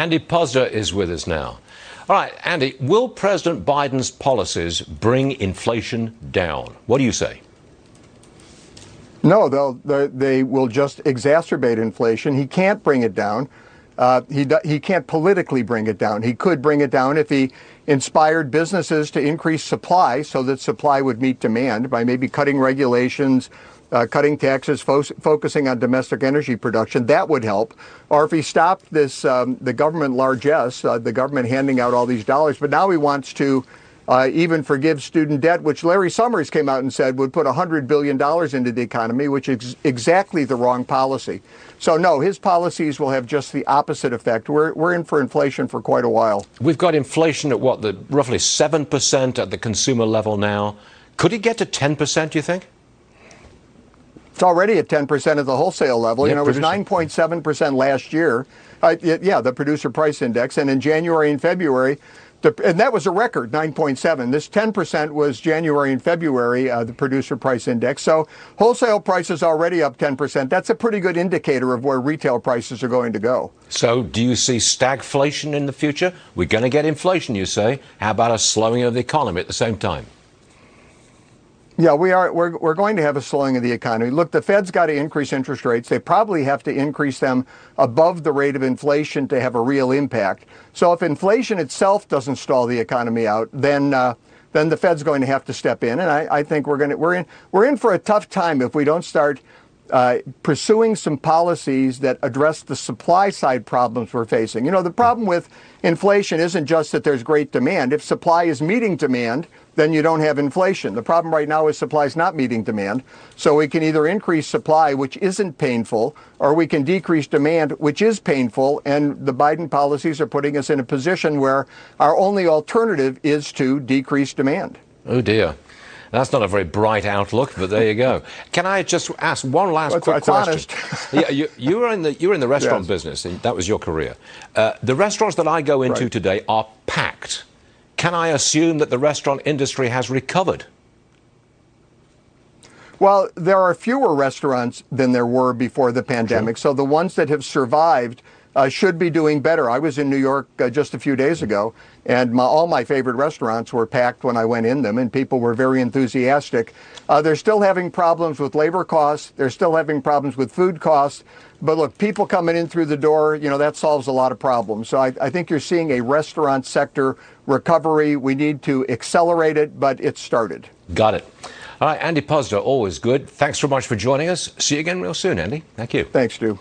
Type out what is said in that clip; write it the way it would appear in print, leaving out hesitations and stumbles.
Andy Puzder is with us now. All right, Andy, will President Biden's policies bring inflation down? What do you say? No, they will just exacerbate inflation. He can't bring it down. He can't politically bring it down. He could bring it down if he inspired businesses to increase supply so that supply would meet demand by maybe cutting regulations, cutting taxes, focusing on domestic energy production. That would help. Or if he stopped this, the government largesse, the government handing out all these dollars, but now he wants to even forgive student debt, which Larry Summers came out and said would put $100 billion into the economy, which is exactly the wrong policy. So, no, his policies will have just the opposite effect. We're in for inflation for quite a while. We've got inflation at roughly 7% at the consumer level now. Could it get to 10%, do you think? It's already at 10% at the wholesale level. Yeah, it was 9.7% last year. The producer price index. And in January and February, and that was a record, 9.7. This 10% was January and February, the producer price index. So wholesale prices already up 10%. That's a pretty good indicator of where retail prices are going to go. So do you see stagflation in the future? We're going to get inflation, you say. How about a slowing of the economy at the same time? Yeah, we are. We're going to have a slowing of the economy. Look, the Fed's got to increase interest rates. They probably have to increase them above the rate of inflation to have a real impact. So if inflation itself doesn't stall the economy out, then the Fed's going to have to step in. And I think we're in for a tough time if we don't start pursuing some policies that address the supply side problems we're facing. You know, the problem with inflation isn't just that there's great demand. If supply is meeting demand, then you don't have inflation. The problem right now is supply is not meeting demand. So we can either increase supply, which isn't painful, or we can decrease demand, which is painful. And the Biden policies are putting us in a position where our only alternative is to decrease demand. Oh, dear. That's not a very bright outlook, but there you go. Can I just ask one last quick question? Yeah, you were in the restaurant business, and that was your career. The restaurants that I go into today are packed. Can I assume that the restaurant industry has recovered? Well, there are fewer restaurants than there were before the pandemic. Sure. So the ones that have survived should be doing better. I was in New York just a few days ago, and all my favorite restaurants were packed when I went in them, and people were very enthusiastic. They're still having problems with labor costs. They're still having problems with food costs. But look, people coming in through the door, that solves a lot of problems. So I think you're seeing a restaurant sector recovery. We need to accelerate it, but it's started. Got it. All right, Andy Puzder, always good. Thanks so much for joining us. See you again real soon, Andy. Thank you. Thanks, Stu.